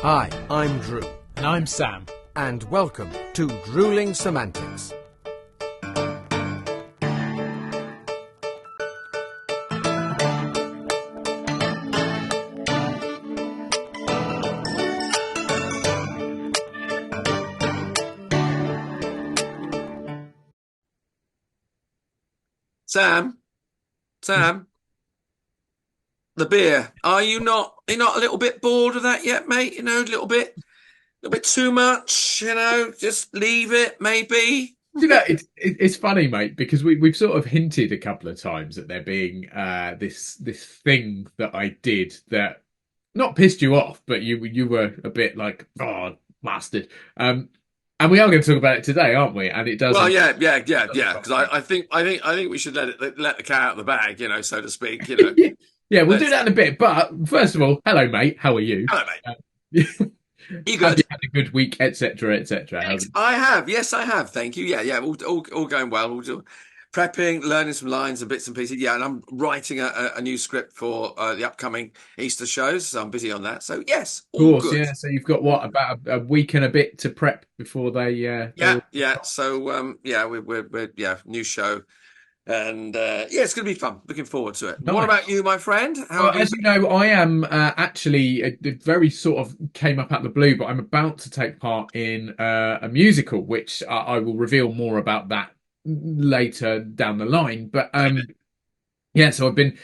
Hi, I'm Drew. And I'm Sam. And welcome to Drewling Samantics. Sam, the beer. Are you not? Are you not a little bit bored of that yet, mate? You know, a little bit too much. You know, just leave it, maybe. You know, it's funny, mate, because we've sort of hinted a couple of times at there being this thing that I did that not pissed you off, but you were a bit like, oh, bastard. And we are going to talk about it today, aren't we? And it does. Well, yeah. Because I think we should let the cat out of the bag, you know, so to speak. You know. Yeah, we'll do that in a bit. But first of all, hello, mate. How are you? Hello, mate. You good? Have you had a good week, etc., etc.? I have. Yes, I have. Thank you. Yeah. All going well. Prepping, learning some lines and bits and pieces. Yeah, and I'm writing a new script for the upcoming Easter shows, so I'm busy on that. So yes, all of course, good. Yeah. So you've got what, about a week and a bit to prep before they? Yeah. So we're new show, and it's going to be fun. Looking forward to it. Nice. What about you, my friend? As you know, I am actually it very sort of came up out of the blue, but I'm about to take part in a musical, which I will reveal more about that later down the line. But so I've been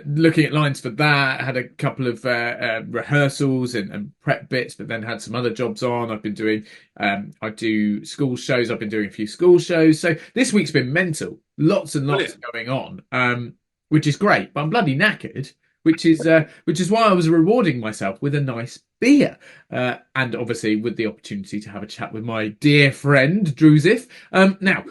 looking at lines for that. Had a couple of rehearsals and prep bits, but then had some other jobs on. I've been doing I do school shows. I've been doing a few school shows. So this week's been mental. Lots and lots going on, which is great. But I'm bloody knackered, which is why I was rewarding myself with a nice beer, and obviously with the opportunity to have a chat with my dear friend Drewzif. Now,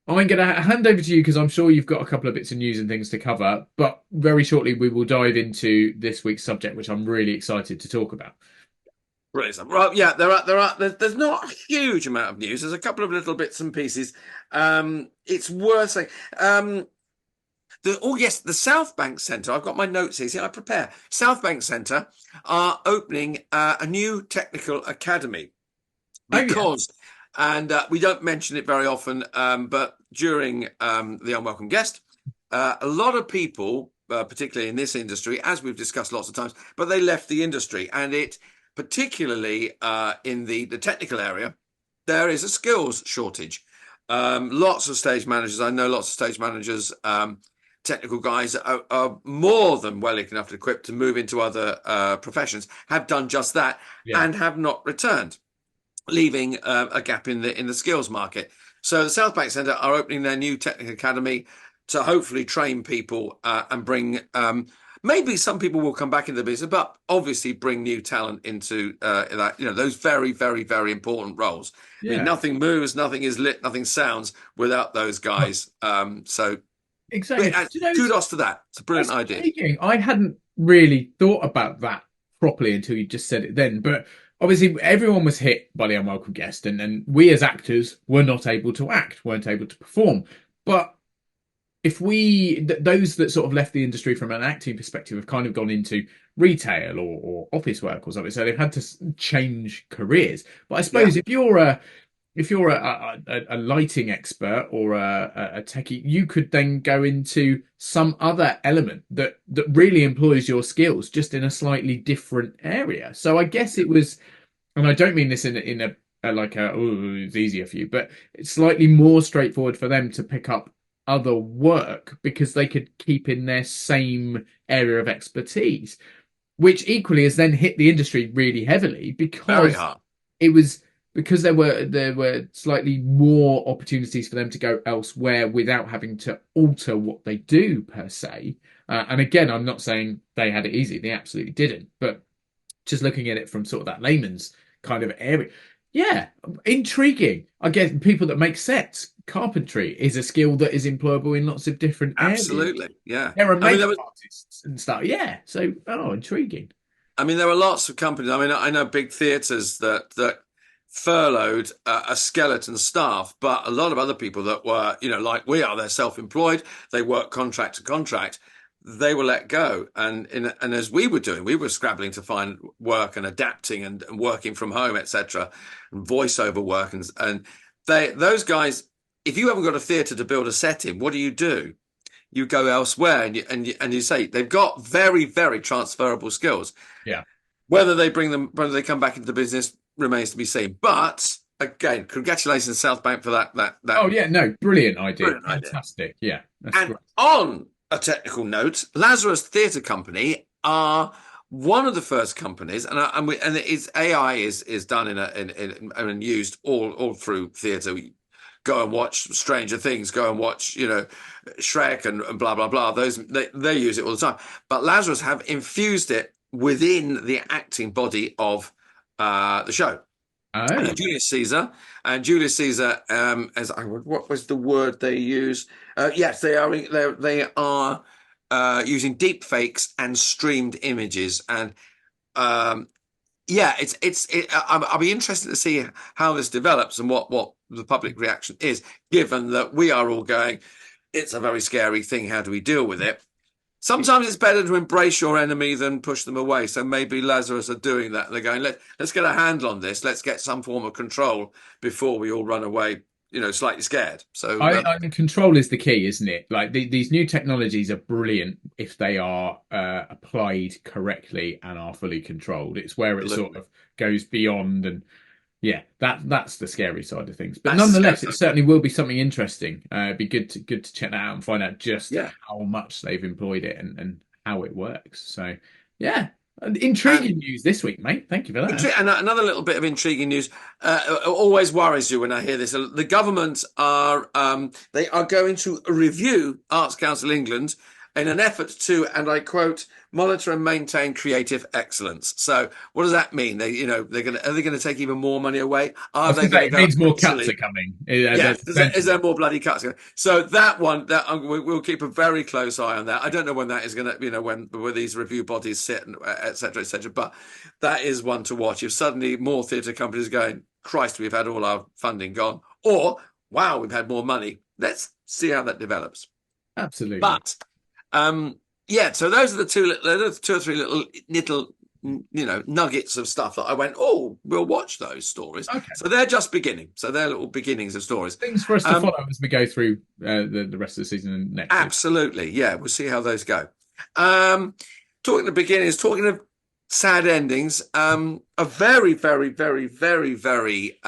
I'm going to hand over to you because I'm sure you've got a couple of bits of news and things to cover. But very shortly, we will dive into this week's subject, which I'm really excited to talk about. Brilliant. Well, yeah, there's not a huge amount of news. There's a couple of little bits and pieces. It's worth saying. The South Bank Centre. I've got my notes here. See, I prepare. South Bank Centre are opening a new technical academy because. And we don't mention it very often, but during the Unwelcome Guest, a lot of people, particularly in this industry, as we've discussed lots of times, but they left the industry. And it, particularly in the technical area, there is a skills shortage. Lots of stage managers, I know lots of stage managers, technical guys are more than well enough equipped to move into other professions, have done just that and have not returned, leaving a gap in the skills market. So the South Bank Centre are opening their new technical academy to hopefully train people and bring, maybe some people will come back into the business, but obviously bring new talent into that, those very, very, very important roles. Yeah. I mean, nothing moves, nothing is lit, nothing sounds without those guys. So exactly. Kudos to that. It's a brilliant idea. I hadn't really thought about that properly until you just said it then, but obviously, everyone was hit by the Unwelcome Guest, and we as actors were not able to act, weren't able to perform. But if those that sort of left the industry from an acting perspective have kind of gone into retail or office work or something, so they've had to change careers. But I suppose if you're a lighting expert or a techie, you could then go into some other element that really employs your skills, just in a slightly different area. So I guess it was, and I don't mean this in a it's easier for you, but it's slightly more straightforward for them to pick up other work because they could keep in their same area of expertise, which equally has then hit the industry really heavily because it was. Because there were slightly more opportunities for them to go elsewhere without having to alter what they do per se. And again, I'm not saying they had it easy; they absolutely didn't. But just looking at it from sort of that layman's kind of area, yeah, intriguing. I guess people that make sets, carpentry is a skill that is employable in lots of different areas. Absolutely, yeah. There are makeup artists and stuff. Yeah, so intriguing. I mean, there are lots of companies. I mean, I know big theatres that furloughed a skeleton staff, but a lot of other people that were, like we are, they're self-employed, they work contract to contract, they were let go. And as we were doing, we were scrabbling to find work and adapting and working from home, etc., and voiceover work, and those guys. If you haven't got a theatre to build a set in, what do? You go elsewhere, and you say they've got very, very transferable skills. Yeah. Whether they come back into the business remains to be seen. But again, congratulations, South Bank, for that. Oh yeah, no, brilliant idea, Brilliant idea. fantastic. Yeah, that's And great. on a technical note, Lazarus Theatre Company are one of the first companies, and its AI is done and used all through theatre. Go and watch Stranger Things. Go and watch, Shrek and blah blah blah. They use it all the time. But Lazarus have infused it within the acting body of the show. Oh. Julius Caesar, what was the word they use? Yes, they are using deep fakes and streamed images, and I'll be interested to see how this develops and what the public reaction is, given that we are all going, it's a very scary thing. How do we deal with it? Sometimes it's better to embrace your enemy than push them away. So maybe Lazarus are doing that. They're going, let's get a handle on this. Let's get some form of control before we all run away, slightly scared. So I mean, control is the key, isn't it? Like these new technologies are brilliant if they are applied correctly and are fully controlled. It's where it sort of goes beyond, and yeah, that's the scary side of things. But nonetheless, it certainly will be something interesting. It'd be good to check that out and find out just how much they've employed it and how it works. So yeah, intriguing news this week, mate. Thank you for that. And another little bit of intriguing news always worries you when I hear this. The government are going to review Arts Council England in an effort to, and I quote, monitor and maintain creative excellence. So what does that mean? Are they going to take even more money away? It means more cuts are coming. Is there more bloody cuts? So that one, we'll keep a very close eye on that. I don't know when that is going to, when these review bodies sit, and et cetera, but that is one to watch. If suddenly more theatre companies going, Christ, we've had all our funding gone, or wow, we've had more money. Let's see how that develops. Absolutely. But so those are the two or three little nuggets of stuff that I went, oh, we'll watch those stories. Okay. So they're just beginning. So they're little beginnings of stories. Things for us to follow as we go through the rest of the season and next. Absolutely, yeah. We'll see how those go. Talking of beginnings, talking of sad endings, a very, very, very, very, very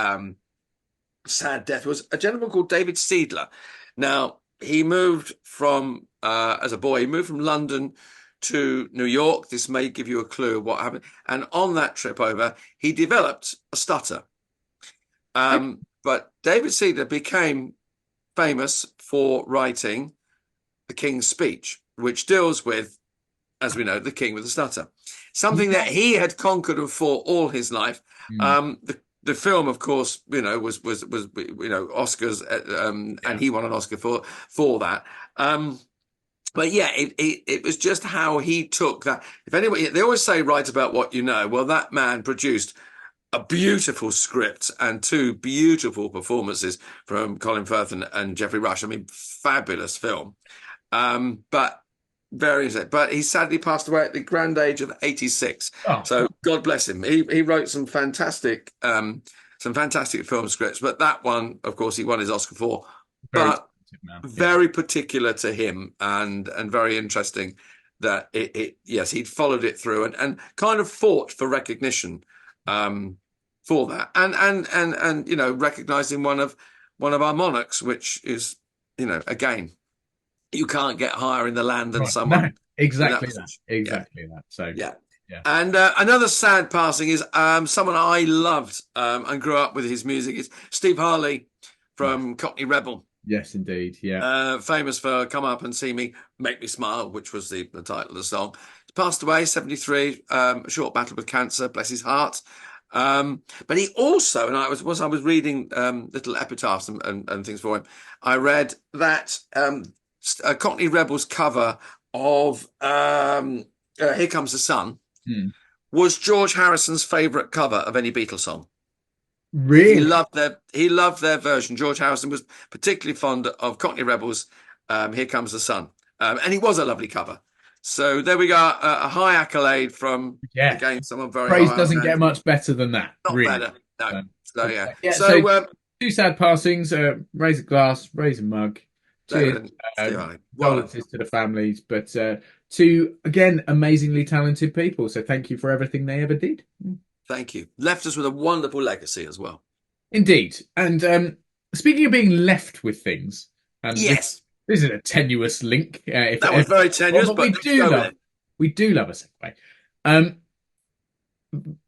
sad death was a gentleman called David Seidler. Now, he moved from as a boy, he moved from London to New York. This may give you a clue of what happened. And on that trip over, he developed a stutter. But David Seidler became famous for writing The King's Speech, which deals with, as we know, the king with a stutter. Something that he had conquered and fought all his life. The film, of course, was Oscars, and he won an Oscar for that. But yeah, it was just how he took that. If anybody, they always say, write about what you know. Well, that man produced a beautiful script and two beautiful performances from Colin Firth and Geoffrey Rush. I mean, fabulous film. But he sadly passed away at the grand age of 86. Oh. So God bless him. He wrote some fantastic film scripts, but that one, of course, he won his Oscar for. Very particular to him, and very interesting that he'd followed it through and kind of fought for recognition for that, and recognizing one of our monarchs, which is again, you can't get higher in the land than someone. No, exactly that. So yeah. And another sad passing is someone I loved and grew up with his music is Steve Harley from Cockney Rebel. Yes, indeed. Yeah. Famous for Come Up and See Me, Make Me Smile, which was the title of the song. He passed away, 73, a short battle with cancer, bless his heart. But he also, and I was reading little epitaphs and things for him, I read that Cockney Rebel's cover of Here Comes the Sun was George Harrison's favourite cover of any Beatles song. Really? He loved their version. George Harrison was particularly fond of Cockney Rebel's Here Comes the Sun. And it was a lovely cover. So there we go. A high accolade from, Yeah, again, someone very praise high on doesn't get hand. much better than that, Not really. better. No. So, So, yeah. yeah. So So, two sad passings. Raise a glass, raise a mug. Cheers. well, Condolences to the families, but two again amazingly talented people. So thank you for everything they ever did. thank you. Left us with a wonderful legacy as well. Indeed. And speaking of being left with things, and Yes. this is a tenuous link. That was very tenuous, but we do love a segue.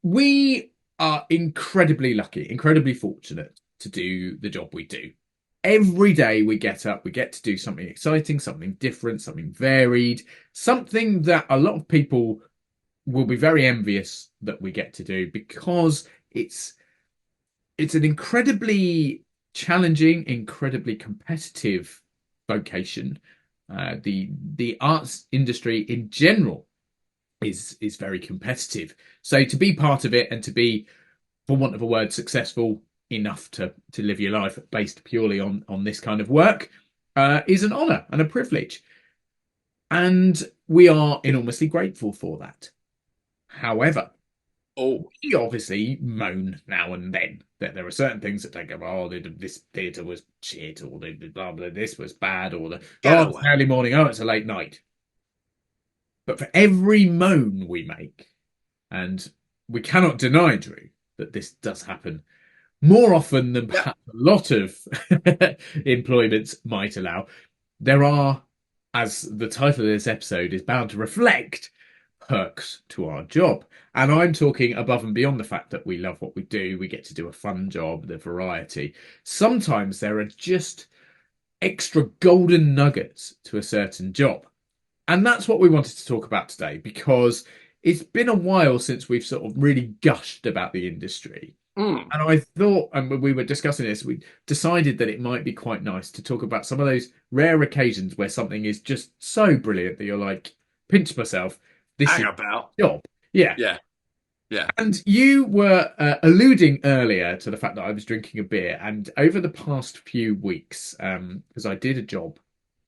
We are incredibly lucky, incredibly fortunate to do the job we do. Every day we get up, we get to do something exciting, something different, something varied, something that a lot of people will be very envious that we get to do because it's an incredibly challenging, incredibly competitive vocation. The arts industry in general is very competitive. So to be part of it and to be, for want of a word, successful enough to live your life based purely on this kind of work is an honour and a privilege. And we are enormously grateful for that. However, we obviously moan now and then that there are certain things that don't go, oh, this theatre was shit, or blah, blah, this was bad, or it's an early morning, oh, it's a late night. But for every moan we make, and we cannot deny, Drew, that this does happen more often than perhaps a lot of employments might allow, there are, as the title of this episode is bound to reflect, perks to our job. And I'm talking above and beyond the fact that we love what we do, we get to do a fun job, the variety. Sometimes there are just extra golden nuggets to a certain job. And that's what we wanted to talk about today, because it's been a while since we've sort of really gushed about the industry. And I thought, and we were discussing this, we decided that it might be quite nice to talk about some of those rare occasions where something is just so brilliant that you're like, pinch myself, this is about job. Yeah. Yeah. And you were alluding earlier to the fact that I was drinking a beer, and over the past few weeks, because I did a job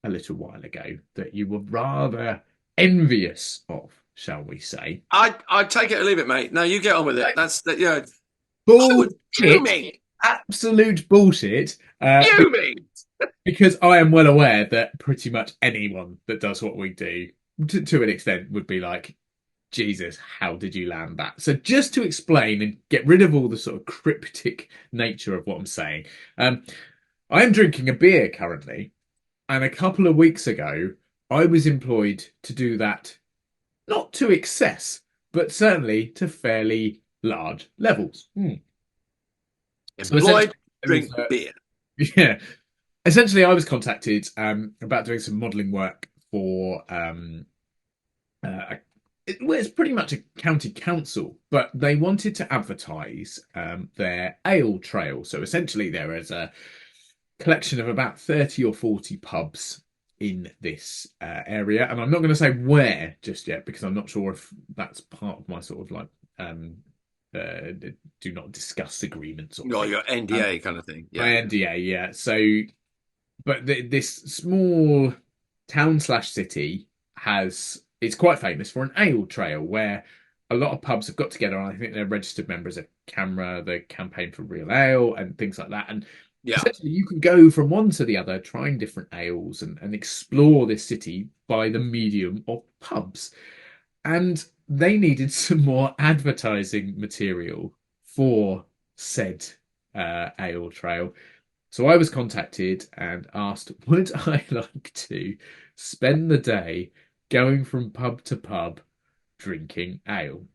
a little while ago that you were rather envious of, shall we say? I take it or leave it, mate. No, you get on with it. That's that. Yeah. Bullshit. Absolute bullshit. Because I am well aware that pretty much anyone that does what we do, to an extent, would be like, Jesus, how did you land that? So just to explain and get rid of all the sort of cryptic nature of what I'm saying, I am drinking a beer currently, and a couple of weeks ago, I was employed to do that, not to excess, but certainly to fairly large levels. Employed, drink beer. Yeah. Essentially, I was contacted about doing some modelling work for it's pretty much a county council, but they wanted to advertise their ale trail. So essentially, there is a collection of about 30 or 40 pubs in this area, and I'm not going to say where just yet because I'm not sure if that's part of my sort of like do not discuss agreements or your NDA kind of thing. My NDA, yeah. So, but this small town / city it's quite famous for an ale trail where a lot of pubs have got together, and I think they're registered members of CAMRA, the Campaign for Real Ale, and things like that. And essentially, you can go from one to the other, trying different ales and explore this city by the medium of pubs. And they needed some more advertising material for said ale trail. So I was contacted and asked, would I like to spend the day going from pub to pub drinking ale?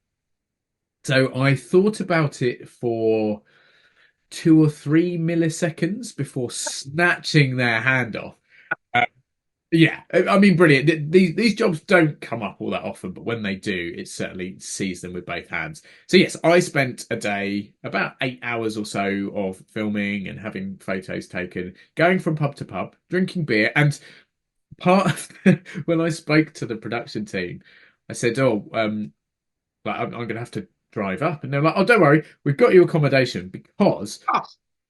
So I thought about it for 2 or 3 milliseconds before snatching their hand off. Yeah, I mean, brilliant. These jobs don't come up all that often, but when they do, it certainly sees them with both hands. So yes, I spent a day, about 8 hours or so of filming and having photos taken, going from pub to pub, drinking beer. And part of when I spoke to the production team, I said, "Oh, like I'm going to have to drive up," and they're like, "Oh, don't worry, we've got you accommodation because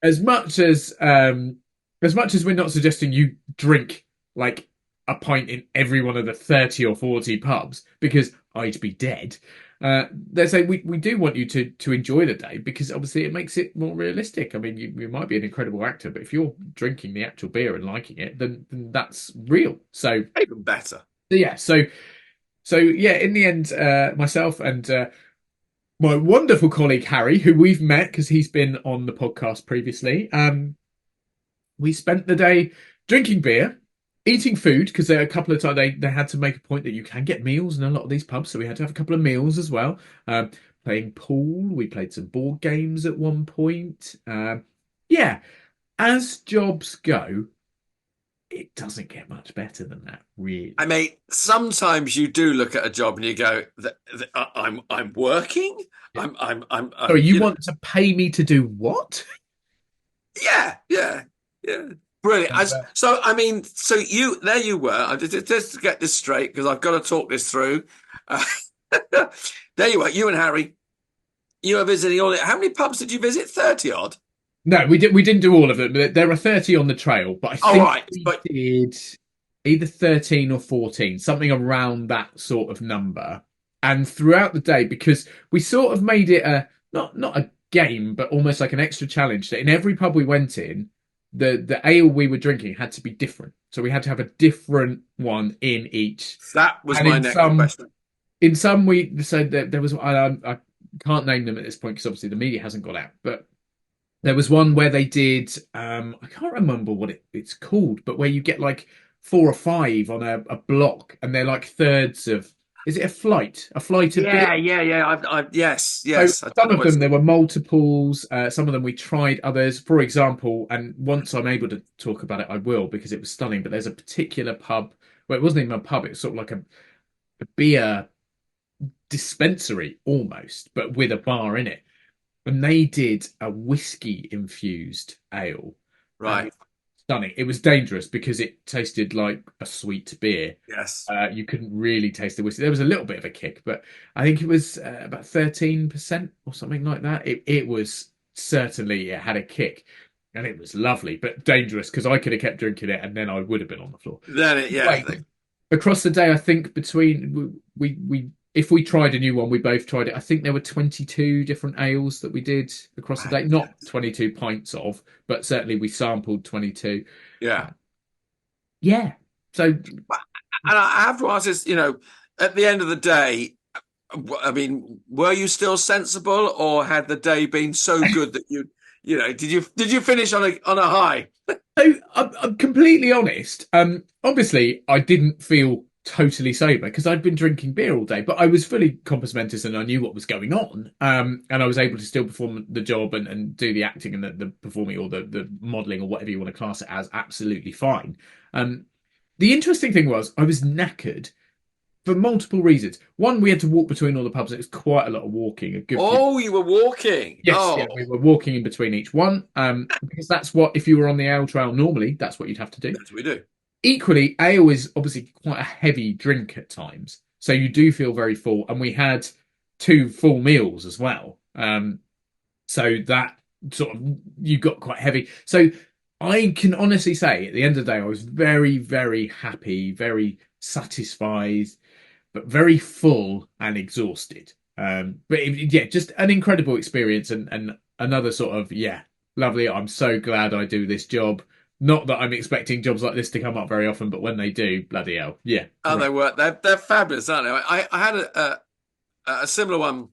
as much as we're not suggesting you drink like a pint in every one of the 30 or 40 pubs because I'd be dead. They say we do want you to enjoy the day because obviously it makes it more realistic. I mean, you might be an incredible actor, but if you're drinking the actual beer and liking it, then that's real. So Even better. yeah, so yeah, in the end, myself and my wonderful colleague Harry, who we've met because he's been on the podcast previously, we spent the day drinking beer, eating food because there are a couple of times they had to make a point that you can get meals in a lot of these pubs, so we had to have a couple of meals as well. Playing pool, we played some board games at one point. Yeah, as jobs go, it doesn't get much better than that, really. I mean, sometimes you do look at a job and you go, I'm working. Yeah. I'm Sorry, you know, want to pay me to do what? yeah, yeah, yeah. Brilliant. And, So, I mean, so there you were. Just to get this straight, because I've got to talk this through. Uh, there you were, you and Harry. You were visiting all. How many pubs did you visit? 30 odd. no, we didn't do all of them. There are 30 on the trail, but I think Right, we but did either 13 or 14, something around that sort of number. And throughout the day, because we sort of made it a not a game, but almost like an extra challenge that in every pub we went in, the ale we were drinking had to be different. So we had to have a different one in each. that was And my next question. in some we so there was I can't name them at this point because obviously the media hasn't got out, but there was one where they did I can't remember what it's called, but where you get like 4 or 5 on a block and they're like thirds of, is it a flight of beer? Yeah. Yes, So yes. I some don't know of them there were multiples, some of them we tried others, for example, and once I'm able to talk about it I will because it was stunning, but there's a particular pub, well it wasn't even a pub, it was sort of like a beer dispensary almost, but with a bar in it. And they did a whiskey infused ale. And right. stunning. It was dangerous because it tasted like a sweet beer. Yes. You couldn't really taste the whiskey. There was a little bit of a kick, but I think it was about 13% or something like that. It was certainly, it had a kick and it was lovely, but dangerous because I could have kept drinking it and then I would have been on the floor. Yeah. Across the day, I think between we if we tried a new one, we both tried it. I think there were 22 different ales that we did across the day. Not 22 pints of, but certainly we sampled 22. Yeah. Yeah. So, And I have to ask this, at the end of the day, I mean, were you still sensible, or had the day been so good that did you finish on a high? so I'm completely honest. Obviously, I didn't feel totally sober because I'd been drinking beer all day, but I was fully compos mentis and I knew what was going on. And I was able to still perform the job and do the acting and the performing or the modelling or whatever you want to class it as absolutely fine. The interesting thing was I was knackered for multiple reasons. One, we had to walk between all the pubs. It was quite a lot of walking. Oh, you were walking. Yes, oh. Yeah, we were walking in between each one. Because that's what, if you were on the ale trail normally, that's what you'd have to do. That's what we do. Equally, ale is obviously quite a heavy drink at times, so you do feel very full. And we had 2 full meals as well, so that sort of you got quite heavy. So I can honestly say, at the end of the day, I was very, very happy, very satisfied, but very full and exhausted. Yeah, just an incredible experience and another sort of lovely. I'm so glad I do this job. Not that I'm expecting jobs like this to come up very often, but when they do, bloody hell, yeah. Oh, right. they were. They're fabulous, aren't they? I had a similar one.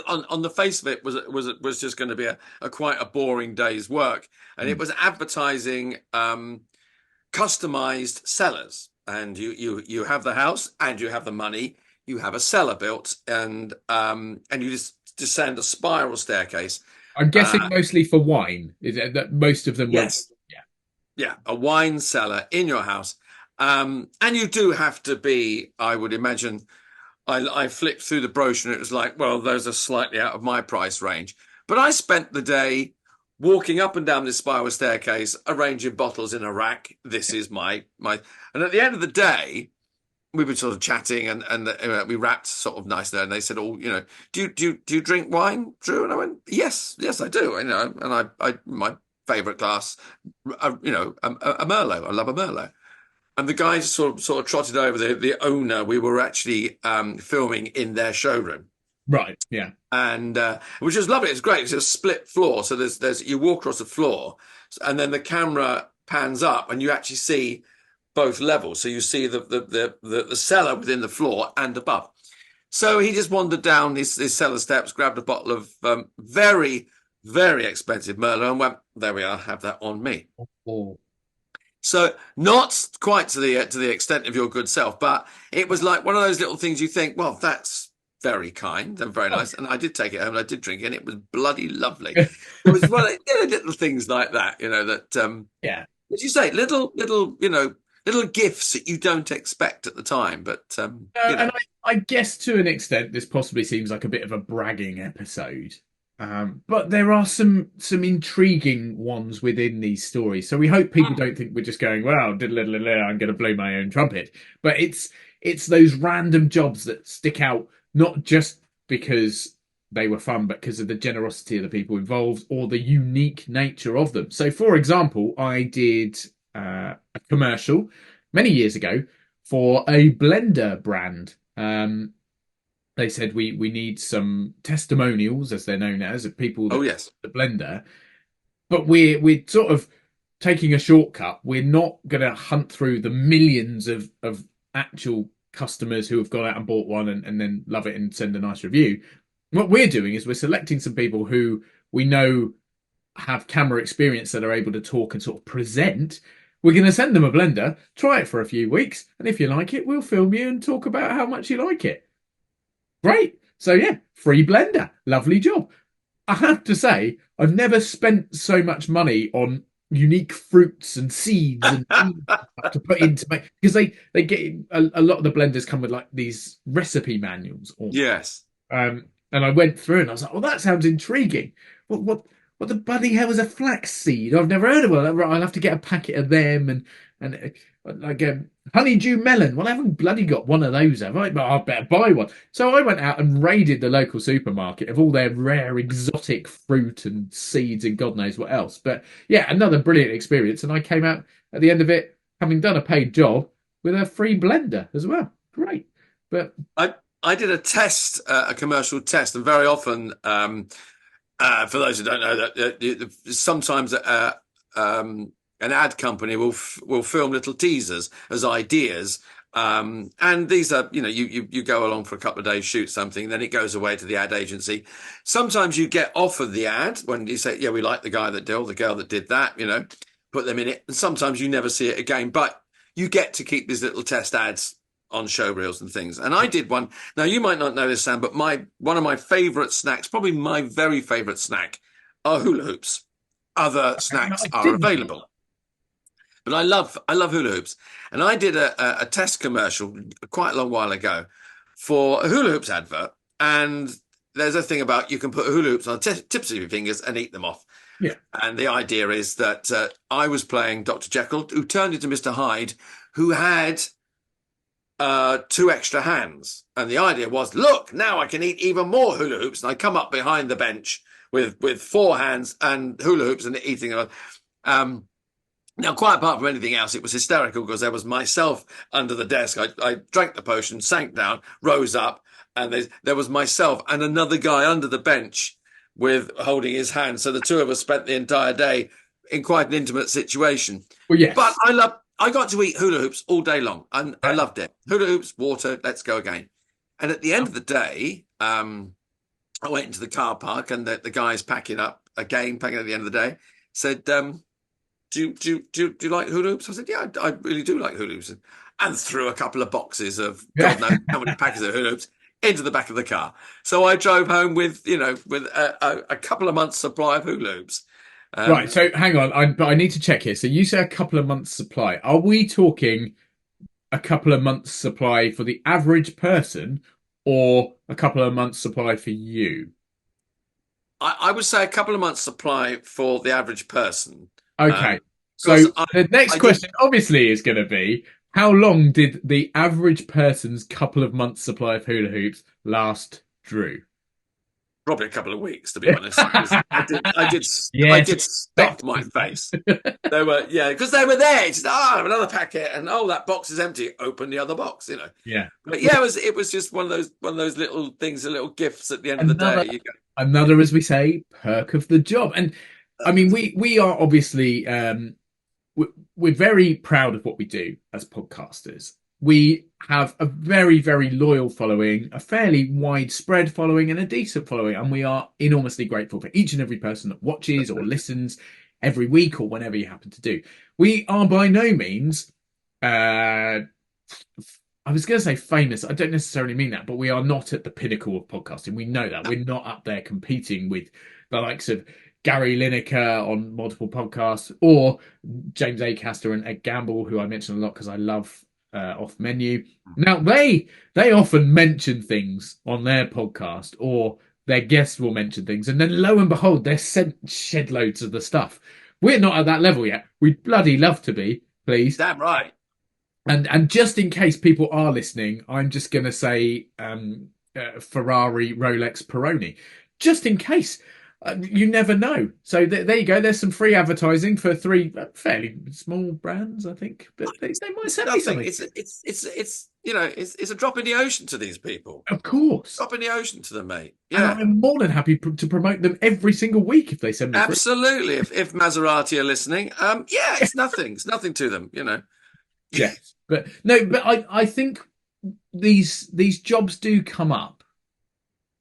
On the face of it, was just going to be a quite a boring day's work, and it was advertising customized cellars. And you have the house and you have the money. You have a cellar built, and you just descend a spiral staircase. I'm guessing mostly for wine. Is it that most of them? Yes. Yeah, a wine cellar in your house. And you do have to be, I would imagine, I flipped through the brochure and it was like, well, those are slightly out of my price range. But I spent the day walking up and down this spiral staircase, arranging bottles in a rack. This is my. And at the end of the day, we were sort of chatting and we wrapped sort of nice there. And they said, "Oh, do you drink wine, Drew?" And I went, "Yes, I do." And I my favorite glass, a Merlot. I love a Merlot. And the guys sort of trotted over. The owner, we were actually filming in their showroom. Right. Yeah. And which was lovely. It's great. It's a split floor, so there's you walk across the floor, and then the camera pans up, and you actually see both levels. So you see the cellar within the floor and above. So he just wandered down these cellar steps, grabbed a bottle of very, very expensive Merlot, and went, "There we are. Have that on me." Oh. So not quite to the extent of your good self, but it was like one of those little things you think, well, that's very kind and very nice. And I did take it home and I did drink it, and it was bloody lovely. It was one of little things like that, that Yeah. as you say, little little gifts that you don't expect at the time. But And I guess to an extent, this possibly seems like a bit of a bragging episode. But there are some intriguing ones within these stories. So we hope people don't think we're just going, well, I'm going to blow my own trumpet. But it's those random jobs that stick out, not just because they were fun, but because of the generosity of the people involved or the unique nature of them. So, for example, I did a commercial many years ago for a blender brand. They said we need some testimonials, as they're known as, of people that oh yes, the blender. But we're sort of taking a shortcut. We're not going to hunt through the millions of actual customers who have gone out and bought one and then love it and send a nice review. What we're doing is we're selecting some people who we know have camera experience that are able to talk and sort of present. We're going to send them a blender, try it for a few weeks, and if you like it, we'll film you and talk about how much you like it. Great. So yeah, free blender. Lovely job. I have to say, I've never spent so much money on unique fruits and seeds and to put into make, because they get a lot of the blenders come with like these recipe manuals. Yes. And I went through and I was like, well, that sounds intriguing. What the bloody hell is a flax seed? I've never heard of one. I'll have to get a packet of them and like honeydew melon. Well, I haven't bloody got one of those, have I? But I better buy one. So I went out and raided the local supermarket of all their rare exotic fruit and seeds and God knows what else. But yeah, another brilliant experience. And I came out at the end of it, having done a paid job, with a free blender as well. Great. But I did a test, a commercial test, and very often, for those who don't know, that sometimes an ad company will film little teasers as ideas, and these are you go along for a couple of days, shoot something, then it goes away to the ad agency. Sometimes you get offered the ad when you say, yeah, we like the guy that did, or the girl that did that, put them in it, and sometimes you never see it again, but you get to keep these little test ads on show reels and things. And I did one. Now, you might not know this, Sam, but one of my favorite snacks, probably my very favorite snack, are hula hoops. Other snacks are available, but I love hula hoops. And I did a test commercial quite a long while ago for a hula hoops advert. And there's a thing about you can put hula hoops on the tips of your fingers and eat them off. yeah. And the idea is that I was playing Dr. Jekyll, who turned into Mr. Hyde, who had 2 extra hands. And the idea was, look, now I can eat even more hula hoops. And I come up behind the bench with 4 hands and hula hoops and eating them. Now, quite apart from anything else, it was hysterical because there was myself under the desk. I drank the potion, sank down, rose up, and there was myself and another guy under the bench with holding his hand. So the two of us spent the entire day in quite an intimate situation. Well, yes. But I got to eat hula hoops all day long, and I loved it. Hula hoops, water, let's go again. And at the end of the day, I went into the car park, and the guy's packing at the end of the day, said, do you like hula hoops? I said, yeah, I really do like hula hoops. And threw a couple of boxes of God knows how many packets of hula hoops into the back of the car. So I drove home with a couple of months' supply of hula hoops. Right, so hang on, but I need to check here. So you say a couple of months' supply. Are we talking a couple of months' supply for the average person, or a couple of months' supply for you? I would say a couple of months' supply for the average person. Okay, so the next question obviously is going to be, how long did the average person's couple of months' supply of hula hoops last, Drew? Probably a couple of weeks, to be honest. I Yes, did stuff my face. They were, because they were there. It's another packet, and that box is empty. Open the other box, yeah. But yeah, it was just one of those little things, the little gifts at the end of the Another, day. another, as we say, perk of the job. And I mean, we are obviously we're very proud of what we do as podcasters. We have a very, very loyal following, a fairly widespread following, and a decent following. And we are enormously grateful for each and every person that watches or listens every week or whenever you happen to do. We are by no means, I was going to say famous. I don't necessarily mean that, but we are not at the pinnacle of podcasting. We know that. We're not up there competing with the likes of Gary Lineker on multiple podcasts, or James Acaster and Ed Gamble, who I mention a lot because I love Off Menu. Now they often mention things on their podcast, or their guests will mention things, and then lo and behold, they're sent shed loads of the stuff. We're not at that level yet. We'd bloody love to be, please. Damn right. And just in case people are listening, I'm just going to say Ferrari, Rolex, Peroni, just in case. You never know. So there you go. There's some free advertising for three fairly small brands, I think. But they might send me something. It's a drop in the ocean to these people. Of course, drop in the ocean to them, mate. Yeah, and I'm more than happy to promote them every single week if they send me. Absolutely. If Maserati are listening, it's nothing. It's nothing to them, Yeah, but I think these jobs do come up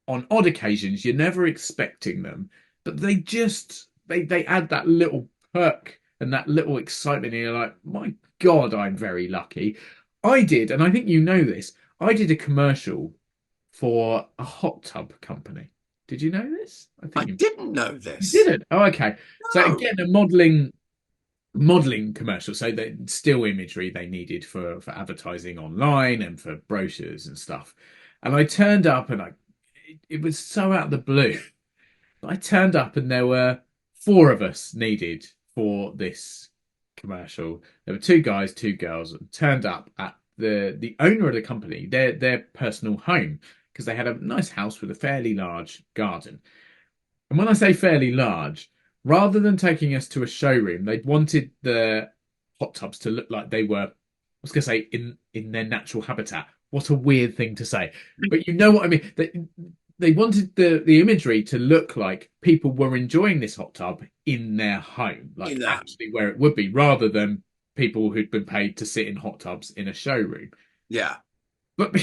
on odd occasions. You're never expecting them, but they add that little perk and that little excitement, and you're like, my God, I'm very lucky. I did, and I think you know this, I did a commercial for a hot tub company. Did you know this? I didn't know this. You didn't? Oh, okay. No. So again, a modeling commercial. So the still imagery they needed for advertising online and for brochures and stuff. And I turned up, and it was so out of the blue. But I turned up, and there were 4 of us needed for this commercial. There were 2 guys, 2 girls, and turned up at the owner of the company, their personal home, because they had a nice house with a fairly large garden. And when I say fairly large, rather than taking us to a showroom, they wanted the hot tubs to look like they were, I was going to say, in their natural habitat. What a weird thing to say. But you know what I mean. They wanted the imagery to look like people were enjoying this hot tub in their home, like actually where it would be, rather than people who'd been paid to sit in hot tubs in a showroom. Yeah. But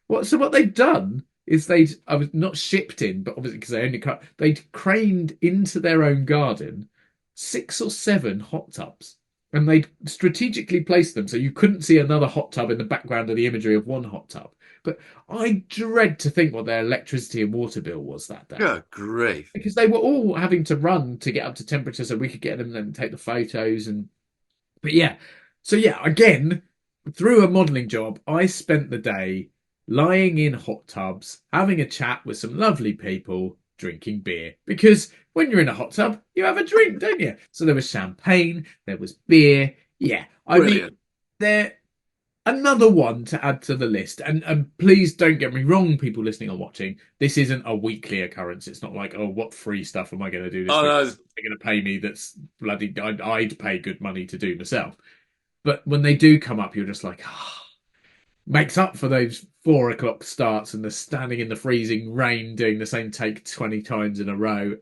what they'd done is I was not shipped in, but obviously because they'd craned into their own garden 6 or 7 hot tubs. And they'd strategically placed them so you couldn't see another hot tub in the background of the imagery of one hot tub. But I dread to think what their electricity and water bill was that day. Good grief. Because they were all having to run to get up to temperature so we could get them and take the photos. But yeah. So yeah, again, through a modelling job, I spent the day lying in hot tubs, having a chat with some lovely people, drinking beer. Because when you're in a hot tub, you have a drink, don't you? So there was champagne, there was beer. Yeah, I mean, they're another one to add to the list. And please don't get me wrong, people listening or watching. This isn't a weekly occurrence. It's not like, oh, what free stuff am I going to do this week? No. They're going to pay me that's bloody, I'd pay good money to do myself. But when they do come up, you're just like, makes up for those 4 o'clock starts and the standing in the freezing rain doing the same take 20 times in a row,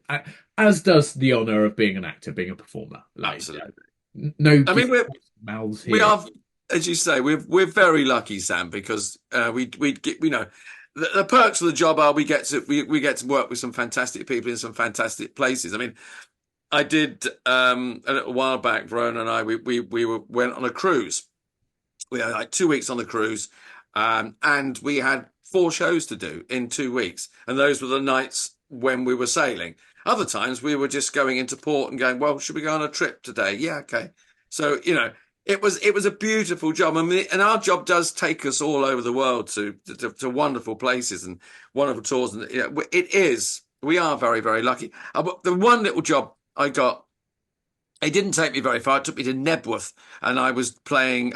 as does the honour of being an actor, being a performer. Like, absolutely. No, I mean, mouths here. We are, as you say, we're very lucky, Sam, because we get, the perks of the job are we get to work with some fantastic people in some fantastic places. I mean, I did a little while back, Verona and I, we went on a cruise. We had like 2 weeks on the cruise, and we had 4 shows to do in 2 weeks. And those were the nights when we were sailing. Other times we were just going into port and going, well, should we go on a trip today? Yeah, okay. So, it was a beautiful job. I mean, and our job does take us all over the world to wonderful places and wonderful tours. And we are very, very lucky. The one little job I got, it didn't take me very far. It took me to Nebworth, and I was doing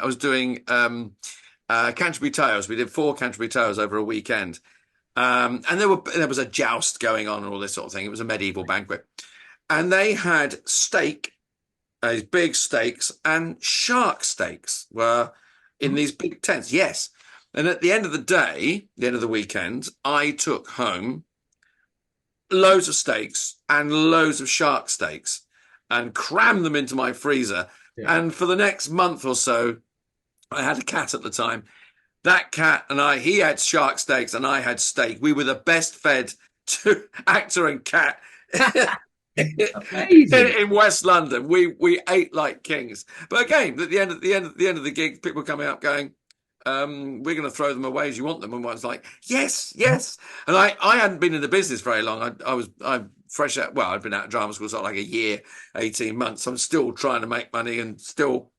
Canterbury Tales. We did 4 Canterbury Tales over a weekend, And there was a joust going on and all this sort of thing. It was a medieval banquet, and they had steak, these big steaks, and shark steaks were in these big tents. Yes, and at the end of the day, the end of the weekend, I took home loads of steaks and loads of shark steaks and crammed them into my freezer. Yeah. And for the next month or so, I had a cat at the time. That cat and he had shark steaks and I had steak. We were the best fed actor and cat in West London. We ate like kings. But again, at the end of the gig, people coming up going, we're going to throw them away as you want them. And I was like, yes. And I hadn't been in the business very long. I'm fresh out. Well, I'd been out of drama school sort of like a year, 18 months. I'm still trying to make money and still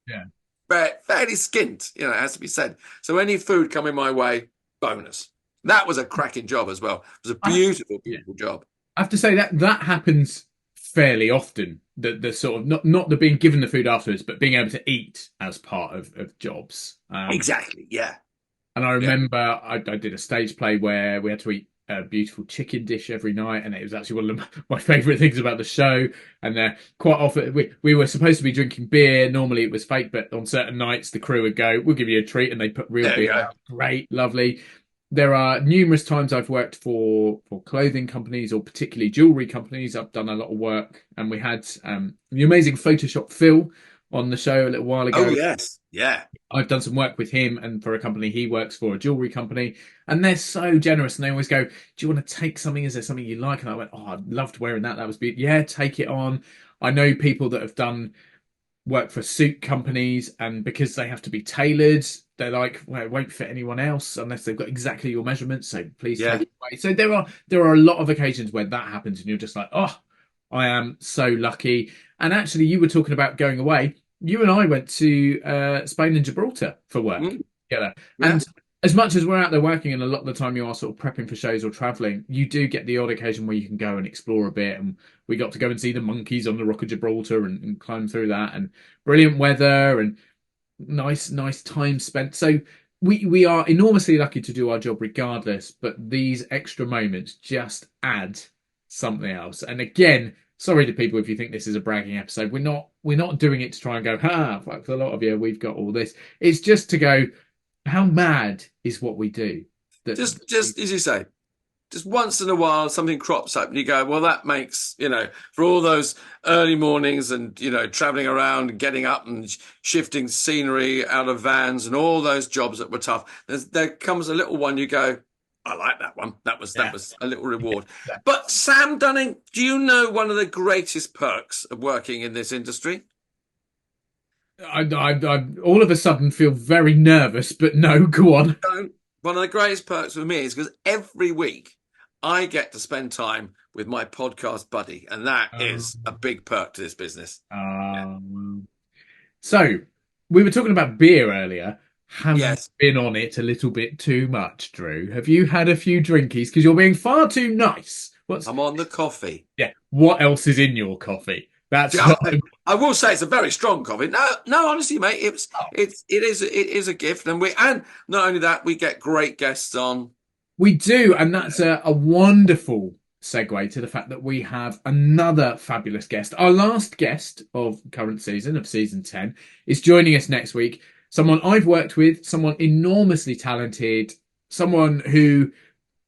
fairly skint, it has to be said. So any food coming my way, bonus. That was a cracking job as well. It was a beautiful job. I have to say that happens fairly often. The sort of not the being given the food afterwards, but being able to eat as part of jobs. Exactly, yeah. And I remember I did a stage play where we had to eat a beautiful chicken dish every night, and it was actually one of my favourite things about the show. And quite often we were supposed to be drinking beer. Normally it was fake, but on certain nights the crew would go, "We'll give you a treat," and they put real beer out. Great, lovely. There are numerous times I've worked for clothing companies or particularly jewellery companies. I've done a lot of work, and we had the amazing Photoshop Phil on the show a little while ago. Oh, yes. Yeah. I've done some work with him and for a company he works for, a jewellery company, and they're so generous, and they always go, "Do you want to take something? Is there something you like?" And I went, "Oh, I loved wearing that. That was beautiful." "Yeah, take it on." I know people that have done work for suit companies, and because they have to be tailored, they're like, "Well, it won't fit anyone else unless they've got exactly your measurements, so please take it away." So there are a lot of occasions where that happens and you're just like, "Oh, I am so lucky." And actually, you were talking about going away. You and I went to Spain and Gibraltar for work together. Yeah. And as much as we're out there working, and a lot of the time you are sort of prepping for shows or traveling, you do get the odd occasion where you can go and explore a bit. And we got to go and see the monkeys on the Rock of Gibraltar and climb through that, and brilliant weather and nice time spent. So we are enormously lucky to do our job regardless, but these extra moments just add something else. And again, sorry to people if you think this is a bragging episode. We're not doing it to try and go, fuck a lot of you, we've got all this. It's just to go, how mad is what we do? Just as you say, just once in a while something crops up and you go, well, that makes, for all those early mornings and, traveling around and getting up and shifting scenery out of vans and all those jobs that were tough. There comes a little one you go, I like that one. That was a little reward. Yeah. But Sam Dunning, do you know one of the greatest perks of working in this industry? I all of a sudden feel very nervous, but no, go on. One of the greatest perks for me is because every week I get to spend time with my podcast buddy, and that is a big perk to this business. So we were talking about beer earlier. Have you been on it a little bit too much, Drew? Have you had a few drinkies? Because you're being far too nice. I'm on the coffee. Yeah. What else is in your coffee? I will say it's a very strong coffee. No, honestly, mate, it is a gift, and not only that, we get great guests on. We do, and that's a wonderful segue to the fact that we have another fabulous guest. Our last guest of current season, of season 10, is joining us next week. Someone I've worked with, someone enormously talented, someone who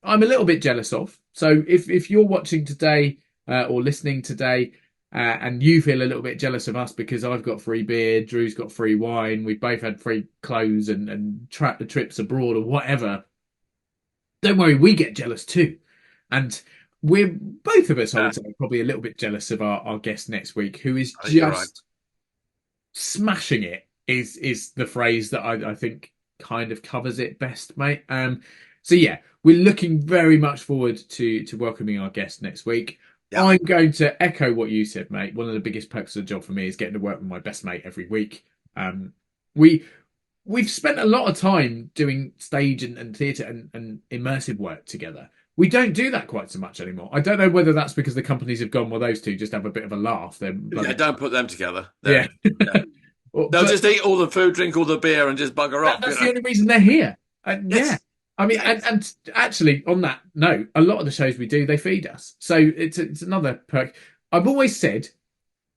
I'm a little bit jealous of. So if you're watching today or listening today and you feel a little bit jealous of us because I've got free beer, Drew's got free wine, we've both had free clothes and trips abroad or whatever, don't worry, we get jealous too. And we're both of us, I would say, probably a little bit jealous of our guest next week, who is just smashing it. Is the phrase that I think kind of covers it best, mate. So yeah, we're looking very much forward to welcoming our guest next week. Yeah. I'm going to echo what you said, mate. One of the biggest perks of the job for me is getting to work with my best mate every week. We've spent a lot of time doing stage and theatre and immersive work together. We don't do that quite so much anymore. I don't know whether that's because the companies have gone, well, those two just have a bit of a laugh. Don't put them together. Yeah. They'll just eat all the food, drink all the beer, and just bugger off. That's the only reason they're here. Yes. Yeah, I mean, and actually, on that note, a lot of the shows we do, they feed us. So it's another perk. I've always said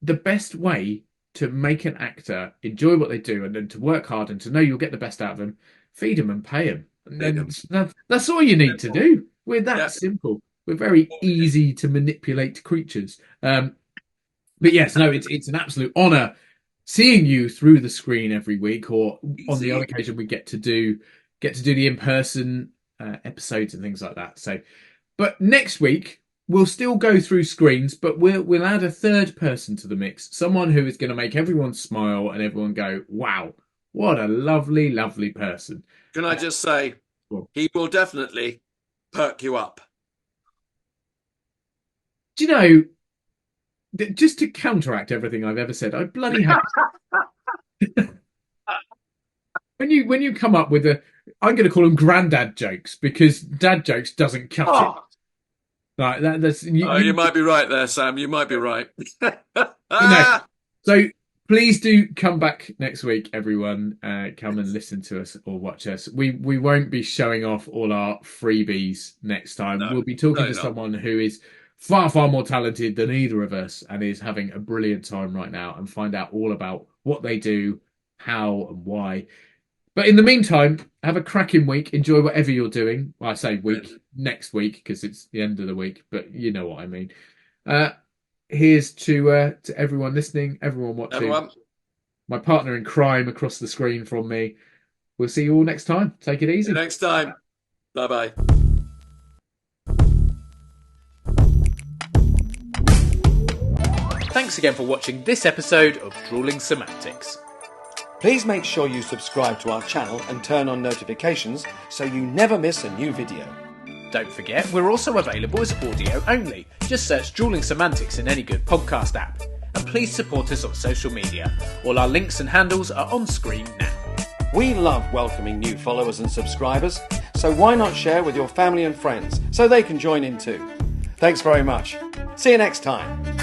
the best way to make an actor enjoy what they do and then to work hard and to know you'll get the best out of them, feed them and pay them. And then that's all you need to do. We're that simple. We're very easy to manipulate creatures. But yes, no, it's an absolute honour seeing you through the screen every week, or on the odd occasion we get to do the in-person episodes and things like that. So, but next week we'll still go through screens, but we'll add a third person to the mix, someone who is going to make everyone smile and everyone go, "Wow, what a lovely, lovely person." Can I just say, he will definitely perk you up. Do you know? Just to counteract everything I've ever said, I bloody have. when you come up with I'm going to call them granddad jokes, because dad jokes doesn't cut it. Right, you might be right there, Sam. You might be right. So please do come back next week, everyone. Come and listen to us or watch us. We won't be showing off all our freebies next time. We'll be talking to someone who is far, far more talented than either of us and is having a brilliant time right now, and find out all about what they do, how and why. But in the meantime, have a cracking week. Enjoy whatever you're doing. Well, I say next week because it's the end of the week, but you know what I mean. Here's to everyone listening, everyone watching, my partner in crime across the screen from me. We'll see you all next time. Take it easy. Next time. Bye-bye. Thanks again for watching this episode of Drewling Samantics. Please make sure you subscribe to our channel and turn on notifications so you never miss a new video. Don't forget, we're also available as audio only. Just search Drewling Samantics in any good podcast app. And please support us on social media. All our links and handles are on screen now. We love welcoming new followers and subscribers, so why not share with your family and friends so they can join in too? Thanks very much. See you next time.